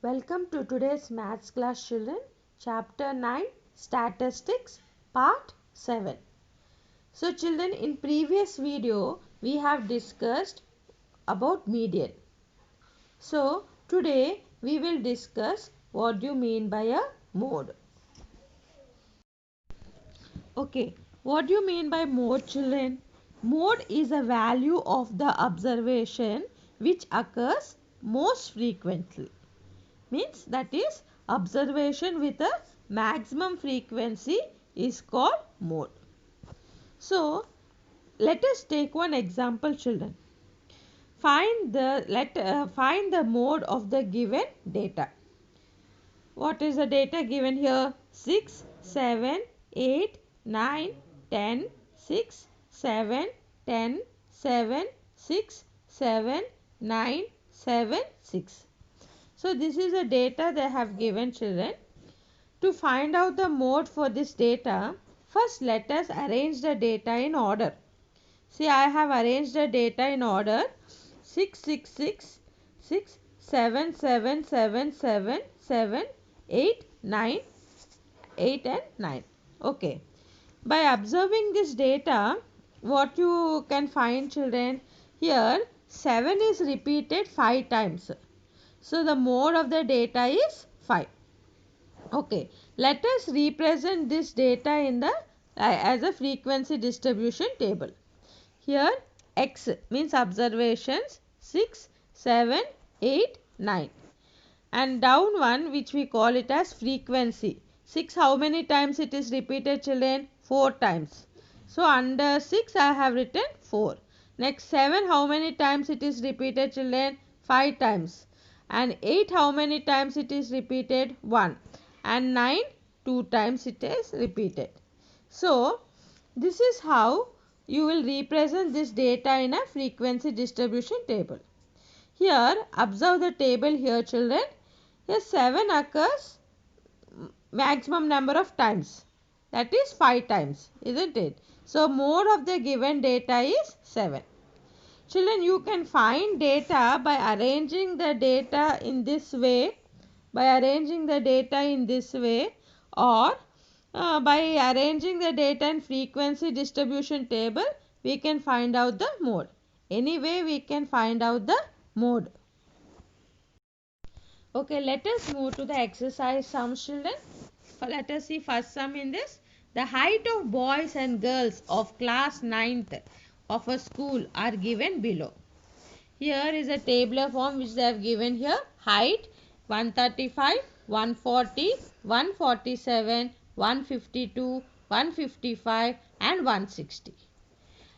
Welcome to today's maths class, children. Chapter 9 Statistics Part 7. So children, in previous video we have discussed about median. So today we will discuss what do you mean by a mode. Okay, what do you mean by mode, children? Mode is a value of the observation which occurs most frequently. Means that is observation with a maximum frequency is called mode. So let us take one example, children. Find the mode of the given data. What is the data given here? 6, 7, 8, 9, 10, 6, 7, 10, 7, 6, 7, 9, 7, 6. So this is the data they have given, children. To find out the mode for this data, first let us arrange the data in order. See, I have arranged the data in order 6, 6, 6, 6, 7, 7, 7, 7, 7, 8, 9, 8 and 9. Okay. By observing this data, what you can find, children? Here 7 is repeated 5 times. So the mode of the data is 5. Okay, let us represent this data in the as a frequency distribution table. Here x means observations 6, 7, 8, 9 and down one which we call it as frequency. 6 how many times it is repeated, children? 4 times. So under 6 I have written 4. Next 7 how many times it is repeated, children? 5 times. And 8 how many times it is repeated? 1. And 9 2 times it is repeated. So this is how you will represent this data in a frequency distribution table. Here observe the table here, children. Here 7 occurs maximum number of times, that is 5 times, isn't it? So mode of the given data is 7. Children, you can find data by arranging the data in this way, or by arranging the data in frequency distribution table, we can find out the mode. Anyway, we can find out the mode. Okay, let us move to the exercise sums, children. Let us see first sum in this. The height of boys and girls of class 9th of a school are given below. Here is a tabular form which they have given here. Height 135, 140, 147, 152, 155 and 160.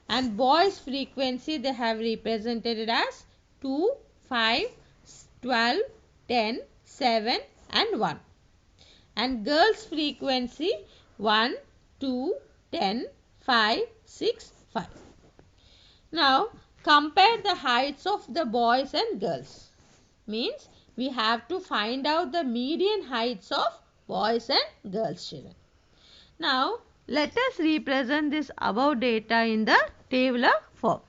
And boys frequency they have represented it as 2, 5, 12, 10, 7 and 1. And girls frequency 1, 2, 10, 5, 6, 5. Now compare the heights of the boys and girls. Means we have to find out the median heights of boys and girls, children. Now let us represent this above data in the tabular form.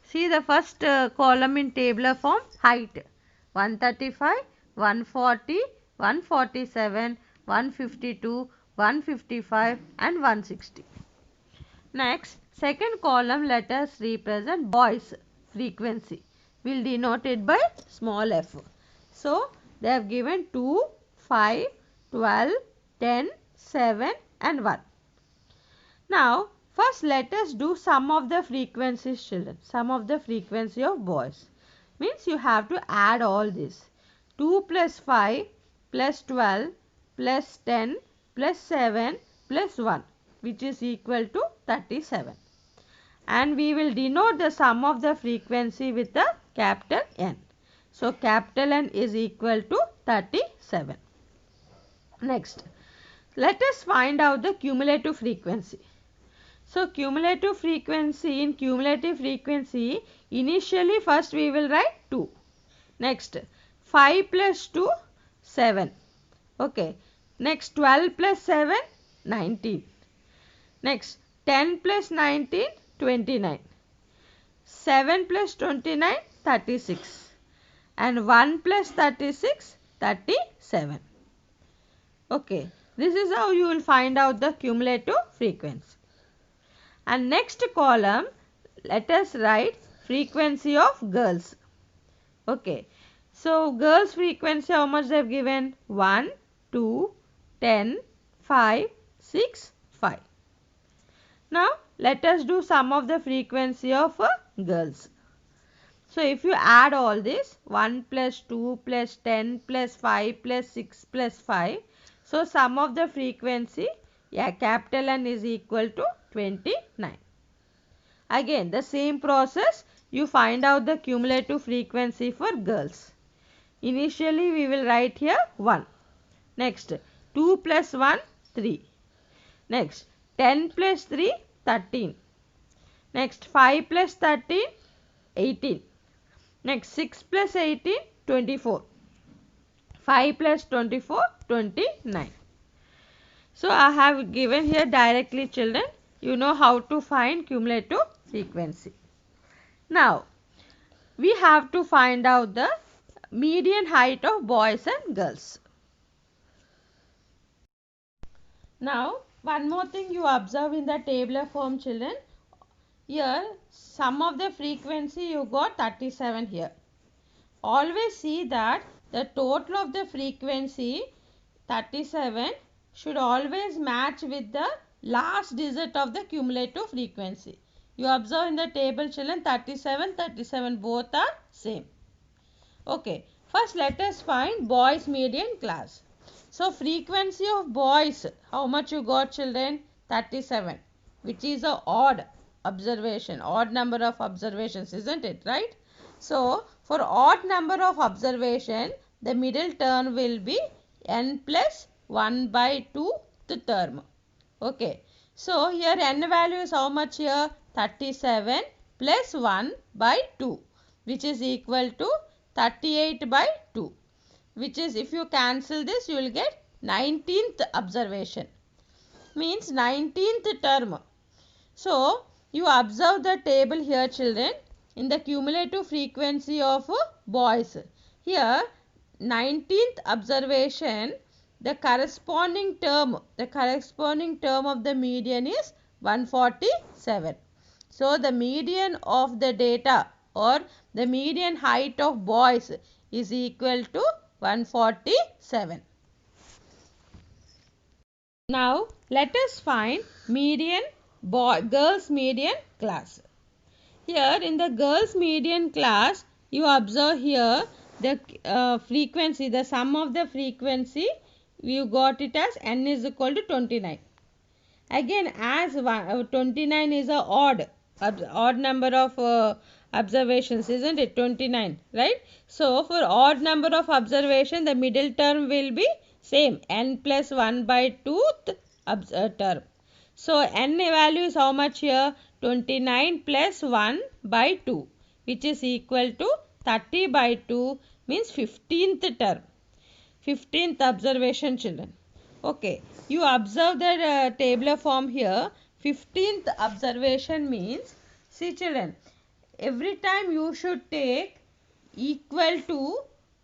See the first column in tabular form, height 135, 140, 147, 152, 155 and 160. Next, second column let us represent boys frequency. We will denote it by small f. So, they have given 2, 5, 12, 10, 7 and 1. Now, first let us do sum of the frequencies, children. Sum of the frequency of boys. Means you have to add all this. 2 plus 5 plus 12 plus 10 plus 7 plus 1, which is equal to 37. And we will denote the sum of the frequency with the capital N. So, capital N is equal to 37. Next, let us find out the cumulative frequency. So, cumulative frequency, in cumulative frequency, initially first we will write 2. Next, 5 plus 2, 7. Okay. Next, 12 plus 7, 19. Next, 10 plus 19, 29. 7 plus 29, 36. And 1 plus 36, 37. Okay, this is how you will find out the cumulative frequency. And next column, let us write frequency of girls. Okay, so girls frequency, how much they have given? 1, 2, 10, 5, 6, 5. Now let us do sum of the frequency of girls. So if you add all this, 1 plus 2 plus 10 plus 5 plus 6 plus 5. So sum of the frequency, yeah, capital N is equal to 29. Again the same process, you find out the cumulative frequency for girls. Initially we will write here 1. Next 2 plus 1, 3. Next 10 plus 3, 13. Next 5 plus 13, 18. Next 6 plus 18, 24. 5 plus 24, 29. So I have given here directly, children. You know how to find cumulative frequency. Now we have to find out the median height of boys and girls. Now one more thing you observe in the tabular form, children. Here sum of the frequency you got 37 here. Always see that the total of the frequency 37 should always match with the last digit of the cumulative frequency. You observe in the table, children, 37, 37 both are same. Okay, first let us find boys median class. So frequency of boys, how much you got, children? 37, which is a odd observation, odd number of observations, isn't it, right? So for odd number of observation, the middle term will be n plus 1 by 2 the term. Okay, so here n value is how much here? 37 plus 1 by 2, which is equal to 38 by 2, which is, if you cancel this, you will get 19th observation, means 19th term. So you observe the table here, children, in the cumulative frequency of boys. Here 19th observation, the corresponding term of the median is 147. So the median of the data, or the median height of boys, is equal to 147. Now let us find girls median class. Here in the girls median class, you observe here the frequency, the sum of the frequency, you got it as n is equal to 29. Again, as 29 is a odd number of observations, isn't it? 29, right? So for odd number of observation, the middle term will be same, n plus 1 by 2th term. So n value is how much here? 29 plus 1 by 2, which is equal to 30 by 2, means 15th term. 15th observation, children. Okay, you observe the tabular form here. 15th observation means, see children, every time you should take equal to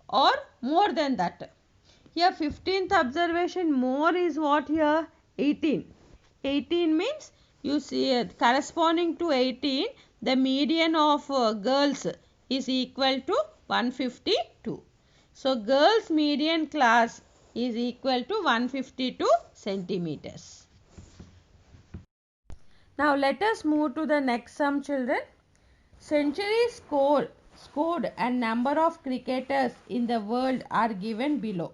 or more than that. Here 15th observation, more is what here? 18. 18 means, you see corresponding to 18, the median of girls is equal to 152. So girls median class is equal to 152 centimeters. Now let us move to the next sum, children. Centuries scored and number of cricketers in the world are given below.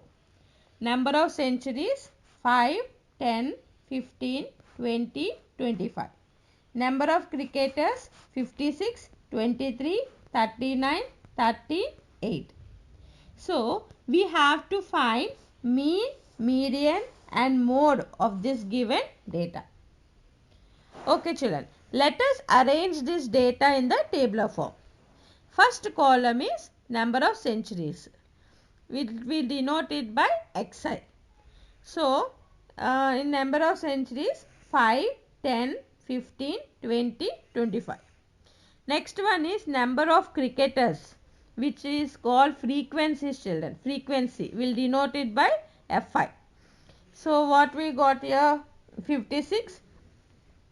Number of centuries 5, 10, 15, 20, 25. Number of cricketers 56, 23, 39, 38. So we have to find mean, median and mode of this given data. Okay children, let us arrange this data in the tabular form. First column is number of centuries. We denote it by xi. So in number of centuries 5, 10, 15, 20, 25. Next one is number of cricketers. which is called frequencies, children. Frequency will denote it by Fi. So what we got here? 56,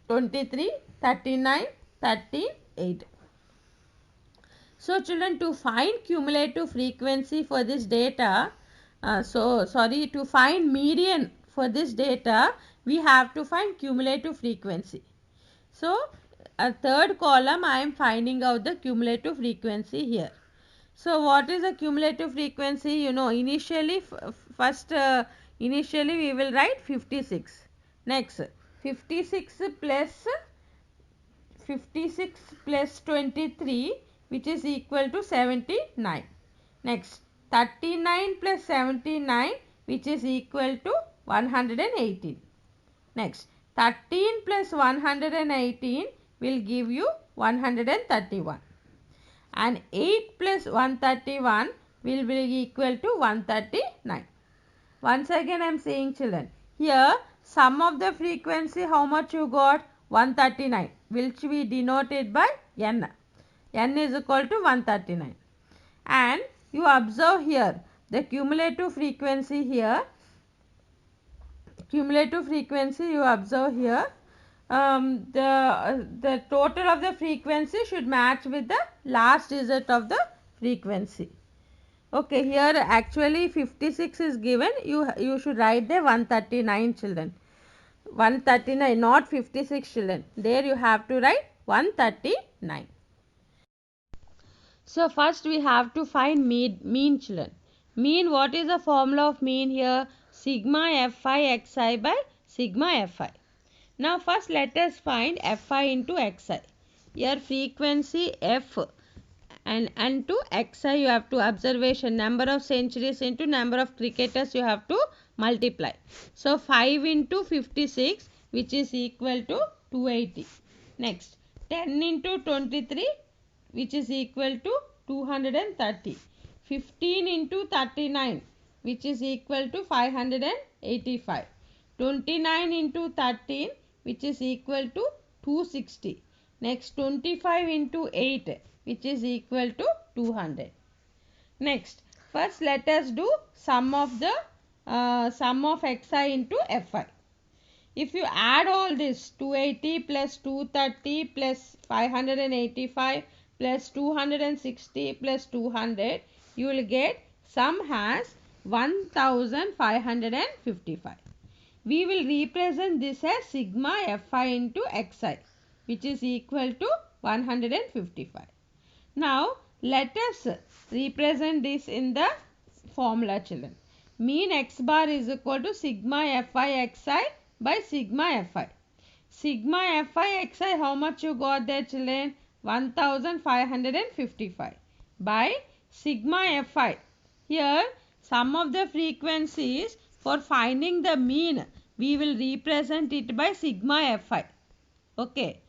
23, 39, 38. So children, to find cumulative frequency for this data, to find median for this data, we have to find cumulative frequency. So a third column I am finding out the cumulative frequency here. So what is the cumulative frequency? You know, initially initially we will write 56. Next 56 plus 23, which is equal to 79. Next 39 plus 79, which is equal to 118. Next 13 plus 118 will give you 131. And 8 plus 131 will be equal to 139. Once again I am saying, children, here sum of the frequency, how much you got? 139, which we denoted by n. N is equal to 139. And you observe here the cumulative frequency here. Cumulative frequency you observe here. The total of the frequency should match with the last digit of the frequency. Okay, here actually 56 is given. You should write the 139, children. 139, not 56, children. There you have to write 139. So first we have to find mean, children. Mean, what is the formula of mean here? Sigma Fi xi by sigma Fi. Now first let us find Fi into xi. Here frequency F and to xi you have to observation, number of centuries into number of cricketers you have to multiply. So 5 into 56, which is equal to 280. Next 10 into 23, which is equal to 230. 15 into 39, which is equal to 585. 29 into 13, which is equal to 260. Next 25 into 8, which is equal to 200. Next, first let us do sum of xi into fi. If you add all this, 280 plus 230 plus 585 plus 260 plus 200, you will get sum as 1555. We will represent this as sigma fi into xi, which is equal to 155. Now let us represent this in the formula, children. Mean x bar is equal to sigma fi xi by sigma fi. Sigma fi xi, how much you got there, children? 1555 by sigma fi. Here sum of the frequencies, for finding the mean we will represent it by sigma fi. Okay.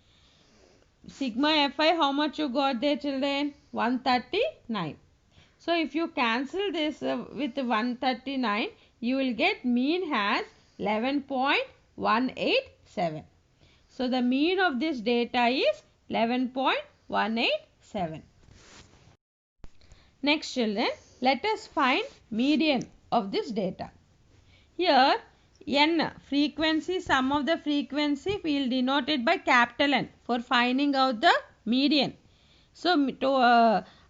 Sigma fi, how much you got there, children? 139. So if you cancel this with 139, you will get mean as 11.187. So the mean of this data is 11.187. Next, children, let us find median of this data. Here n, frequency, sum of the frequency, we will denote it by capital N for finding out the median. So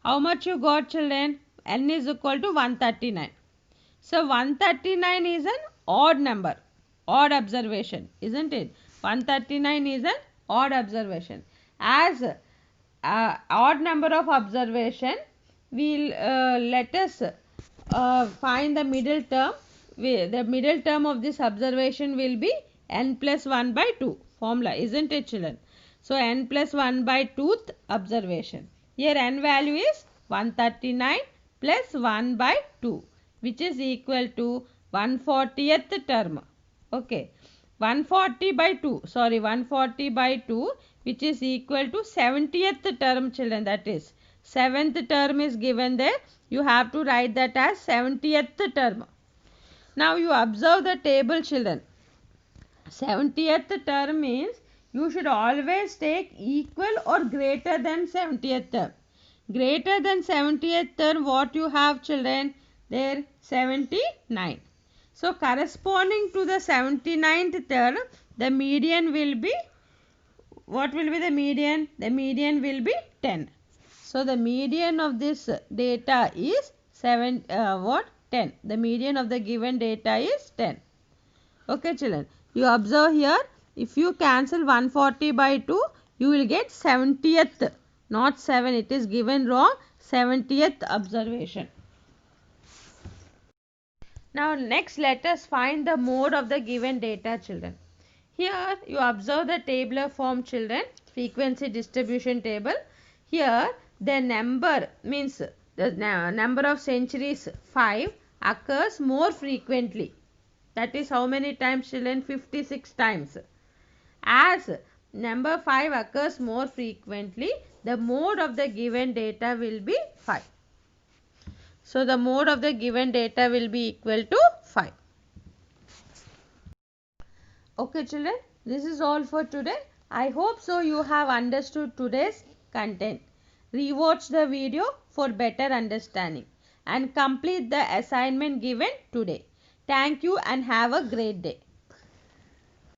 how much you got, children? N is equal to 139. So 139 is an odd number, odd observation, isn't it? 139 is an odd observation. As odd number of observation, we'll let us find the middle term. The middle term of this observation will be n plus 1 by 2 formula, isn't it, children? So n plus 1 by 2th observation. Here n value is 139 plus 1 by 2, which is equal to 140th term. Okay, 140 by 2, sorry, 140 by 2, which is equal to 70th term, children. That is 7th term is given there. You have to write that as 70th term. Now you observe the table, children. 70th term means you should always take equal or greater than 70th term. Greater than 70th term, what you have, children? There 79. So corresponding to the 79th term, the median will be, what will be the median? The median will be 10. So the median of this data is 10. The median of the given data is 10. Okay, children. You observe here, if you cancel 140 by 2, you will get 70th, not 7. It is given wrong. 70th observation. Now next let us find the mode of the given data, children. Here you observe the tabular form, children, frequency distribution table. Here the number means the number of centuries 5 occurs more frequently. That is how many times, children? 56 times. As number 5 occurs more frequently, the mode of the given data will be 5. So the mode of the given data will be equal to 5. Okay, children, this is all for today. I hope so you have understood today's content. Rewatch the video for better understanding and complete the assignment given today. Thank you and have a great day.